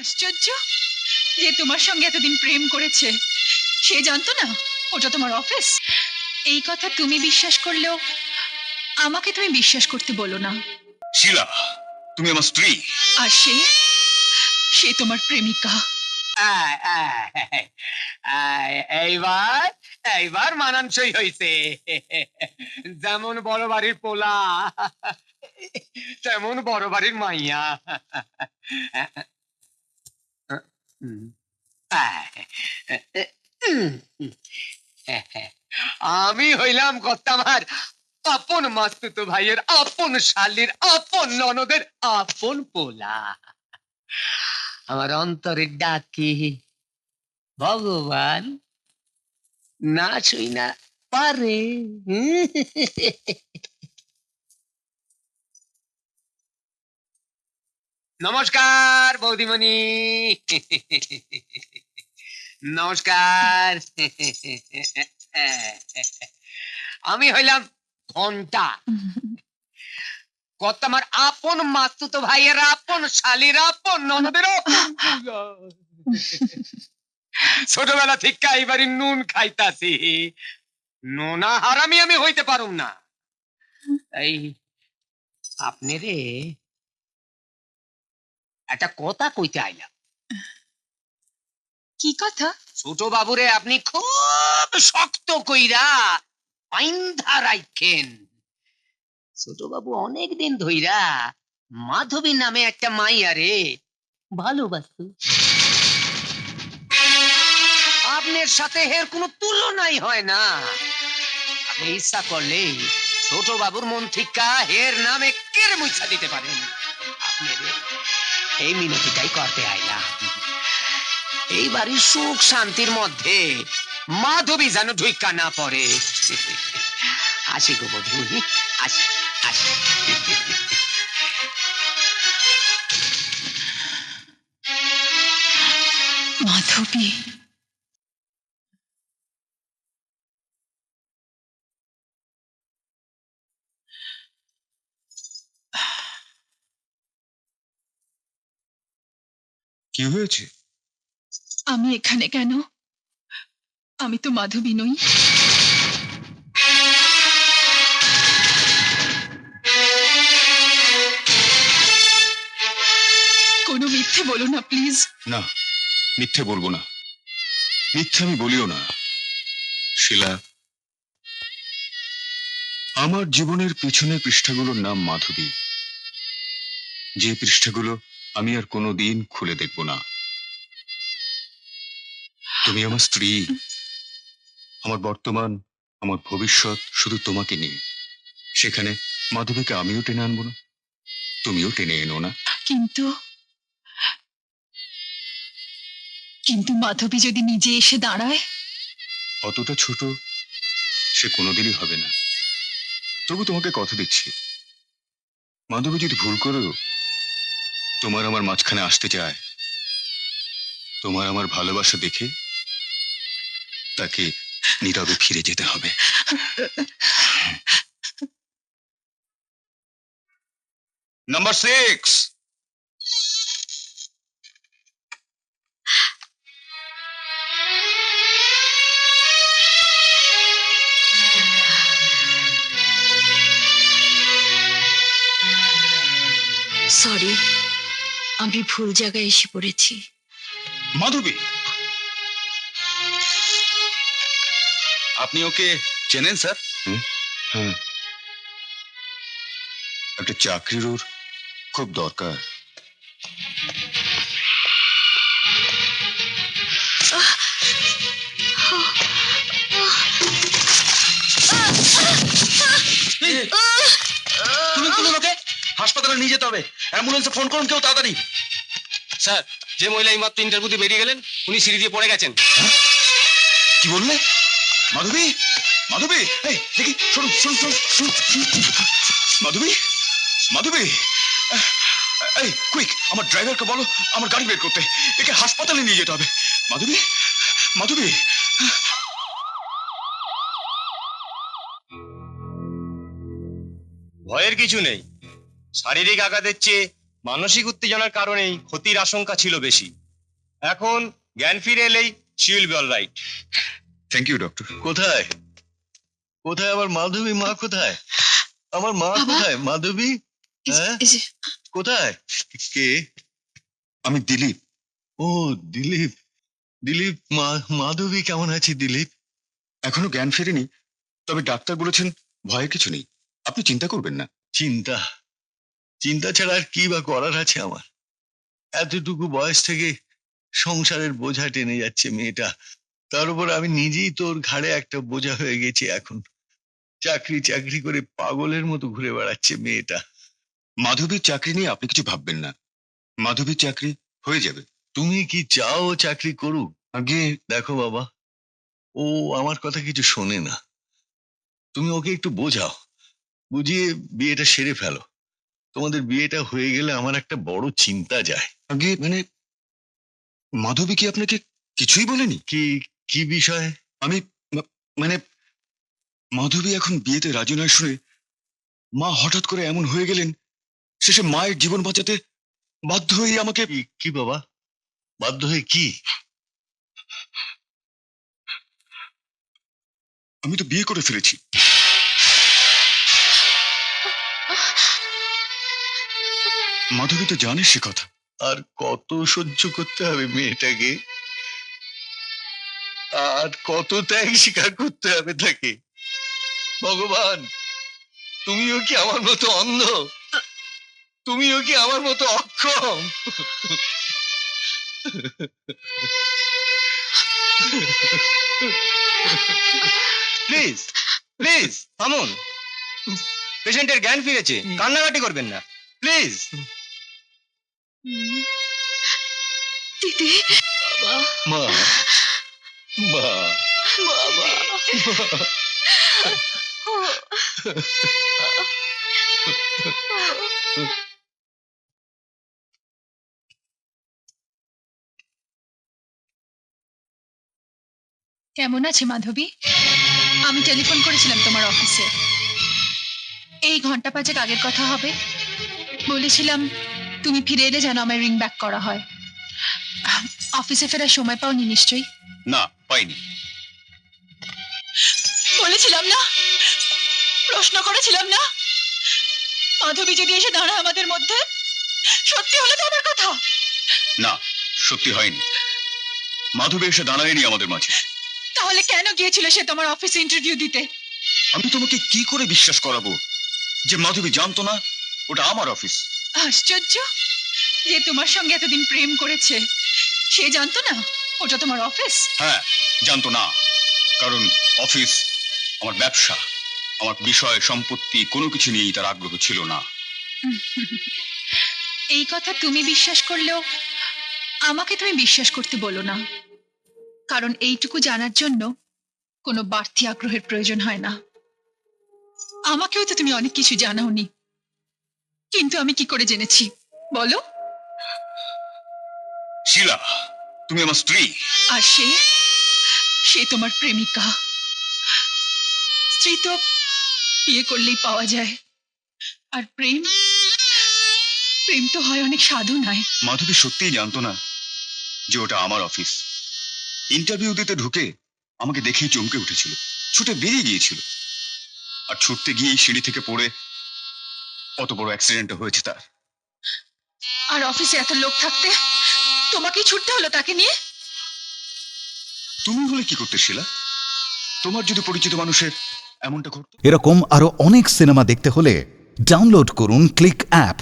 আশ্চর্য, যে তোমার সঙ্গে এতদিন প্রেম করেছে সে জানতো না ওটা তোমার অফিস। এই কথা তুমি বিশ্বাস করলেও আমাকে তুমি বিশ্বাস করতে বলো না। শিলা, তুমি আমার স্ত্রী। আর সে সে তোমার প্রেমিকা। এইবার এইবার মানানসই হয়েছে। যেমন বড় বাড়ির পোলা তেমন বড় বাড়ির মাইয়া। আমি হইলাম কর্তামার আপন মাস্তুতো ভাইয়ের আপন শালির আপন ননদের আপন পোলা। আমার অন্তরের ডাকি ভগবান না ছুই না পারে। নমস্কার বৌদিমণি, নমস্কার। আমি হইলাম ঘন্টা, কর্তামার আপন মাস্তুতো ভাইয়ের আপন শালির আপন ননদের ছোটবেলা থেকে এইবারই নুন খাইতাছি, নোনা হারামি আমি হইতে পারুম না। এই আপনি রে একটা কথা কইতে আইলাম। কি কথা? ছোট বাবুরে আপনি খুব শক্ত কইরা বাইন্ধা রাখেন। ছোট বাবু অনেক দিন ধইরা মাধবী নামে একটা মাইয়ারে ভালোবাসতো। আপনার সাথে এর কোনো তুলনাই হয় না। আপনি ইচ্ছা করলে ছোট বাবুর মন থেকে হের নামে কেড়ে মুছা দিতে পারেন। আপনি এই মিনতিটাই করতে আইলাম। এই বাড়ির সুখ শান্তির মধ্যে মাধবী যেন ঢুইকা না পড়ে। আসি গো বধূ, আসি আসি। মাধবী, কি হয়েছে? আমি এখানে কেন? আমি তো মাধবী নই। কোনো মিথ্যে বলো না প্লিজ। না, মিথ্যে বলবো না, মিথ্যে আমি বলিও না। শিলা, আমার জীবনের পিছনের পৃষ্ঠাগুলোর নাম মাধবী, যে পৃষ্ঠাগুলো আমি আর কোনোদিন খুলে দেখব না। তুমি আমার স্ত্রী, আমার বর্তমান, আমার ভবিষ্যৎ শুধু তোমাকে নিয়ে। সেখানে মাধবীকে আমিও টেনে আনবো না, তুমিও টেনে এনো না। কিন্তু কিন্তু মাধবী যদি নিজে এসে দাঁড়ায়? অতটা ছোট সে কোনোদিনই হবে না। তবু তোমাকে কথা দিচ্ছি, মাধবী যদি ভুল করেও তোমার আমার মাঝখানে আসতে চায়, তোমার আমার ভালোবাসা দেখে তাকে নীরবে ফিরে যেতে হবে। নাম্বার 6। সরি, আমি ভুল জায়গায় এসে পড়েছি। মাধবী, আপনি ওকে চেনেন স্যার? হ্যাঁ, একটা চাকরির ওর খুব দরকার। তুমি তুলুন ওকে, হাসপাতালে নিয়ে যেতে হবে। অ্যাম্বুলেন্সে ফোন করুন কেউ তাড়াতাড়ি। স্যার, যে মহিলা এই মাত্র ইন্টারভিউ দিয়ে বেরিয়ে গেলেন উনি সিঁড়ি দিয়ে পড়ে গেছেন। কি বললে? মাধবী, মাধবী, এই দেখি, শোনো শোনো শোনো শোনো, মাধবী, মাধবী, এই কুইক, আমার ড্রাইভারকে বলো আমার গাড়ি বের করতে, একে হাসপাতালে নিয়ে যেতে হবে। মাধবী, মাধবী। ভয়ের কিছু নেই, শারীরিক আঘাতের চেয়ে মানসিক উত্তেজনার কারণেই ক্ষতির আশঙ্কা ছিল বেশি। এখন জ্ঞান ফিরে এলেই she will be all right. Thank you doctor. কোথায় কোথায় আমার মাধবী মা কোথায়? আমার মা বাবা? কোথায়? মাধবী হ্যাঁ? কোথায়? কে? আমি দিলীপ। ও দিলীপ। দিলীপ, মাধবী কেমন আছে দিলীপ? এখনো জ্ঞান ফেরেনি, তবে ডাক্তার বলেছেন ভয়ের কিছু নেই, আপনি চিন্তা করবেন না। চিন্তা চিন্তা ছাড়া আর কি বা করার আছে আমার? এতটুকু বয়স থেকে সংসারের বোঝা টেনে যাচ্ছে মেয়েটা, তার উপর আমি নিজেই তোর ঘাড়ে একটা বোঝা হয়ে গেছি এখন। চাকরি চাকরি করে পাগলের মতো ঘুরে বেড়াচ্ছে মেয়েটা। মাধবীর চাকরি নিয়ে আপনি কিছু ভাববেন না, মাধবীর চাকরি হয়ে যাবে। তুমি কি চাও ও চাকরি করুক? আগে দেখো বাবা, ও আমার কথা কিছু শোনে না। তুমি ওকে একটু বোঝাও, বুঝিয়ে বিয়েটা সেরে ফেলো। তোমাদের বিয়েটা হয়ে গেলে আমার একটা বড় চিন্তা যায়। আগে মানে মাধবী কি আপনাকে কিছুই বলেনি? কি কি বিষয়? আমি মানে মাধবী এখন বিয়েতে রাজি নয় শুনে মা হঠাৎ করে এমন হয়ে গেলেন, শেষে মায়ের জীবন বাঁচাতে বাধ্য হয়ে আমাকে। কি বাবা, বাধ্য হয়ে কি? আমি তো বিয়ে করে ফেলেছি। মাধবী তো জানে সে কথা। আর কত সহ্য করতে হবে মেয়েটাকে? আর কত ত্যাগ স্বীকার করতে হবে তাকে? ভগবান, তুমিও কি আমার মতো অন্ধ? তুমিও কি আমার মতো অক্ষম? প্লিজ প্লিজ থামুন, পেশেন্টের জ্ঞান ফিরেছে, কান্নাকাটি করবেন না প্লিজ। দিদি, মা, মা, বাবা, কেমন আছে মাধবী? আমি টেলিফোন করেছিলাম তোমার অফিসে, এই ঘন্টা পাঁচেক আগের কথা হবে। বলেছিলাম তুমি ফিরে এলে যেন আমার রিং ব্যাক করা হয়। অফিসে ফেরার সময় পাওনি নিশ্চয়ই? না, পাইনি। বলেছিলাম না, প্রশ্ন করেছিলাম না, মাধবী যদি এসে দাঁড়ায় আমাদের মধ্যে? সত্যি হলো তো আমার কথা? না, সত্যি হয়নি। মাধবী এসে দাঁড়ায়নি আমাদের মাঝে। তাহলে কেন গিয়েছিল সে তোমার অফিসে ইন্টারভিউ দিতে? আমি তোমাকে কি করে বিশ্বাস করাবো যে মাধবী জানতো না ওটা আমার অফিস? আশ্চর্য, যে তোমার সঙ্গে এতদিন প্রেম করেছে সে জানতো না ওটা তোমার অফিস? হ্যাঁ, জানতো না, কারণ অফিস আমার ব্যবসা, আমার বিষয় সম্পত্তি কোনো কিছু নিয়েই তার আগ্রহ ছিল না। এই কথা তুমি বিশ্বাস করলেও আমাকে তুমি বিশ্বাস করতে বলো না, কারণ এইটুকু জানার জন্য কোনো বাড়তি আগ্রহের প্রয়োজন হয় না। আমাকেও তো তুমি অনেক কিছু জানাওনি, কিন্তু আমি কি করে জেনেছি বলো? শিলা, তুমি আমার স্ত্রী। আর সে সে তোমার প্রেমিকা। স্ত্রী তো বিয়ে করলেই পাওয়া যায়, আর প্রেম প্রেম তো হয় অনেক সাধনায়। মাধবী সত্যিই জানতো না যে ওটা আমার অফিস। ইন্টারভিউ দিতে ঢুকে আমাকে দেখেই চমকে উঠেছিল, ছুটে বেরিয়ে গিয়েছিল। আর ছুটতে গিয়েই সিঁড়ি থেকে পড়ে অত বড় অ্যাক্সিডেন্ট হয়েছে তার। আর অফিসে এত লোক থাকতে তোমাকেই ছুটতে হলো তাকে নিয়ে? তুমি হলে কি করতে শিলা? তোমার যদি পরিচিত মানুষের এমনটা ঘটতো? এরকম আরো অনেক সিনেমা দেখতে হলে ডাউনলোড করুন ক্লিক অ্যাপ।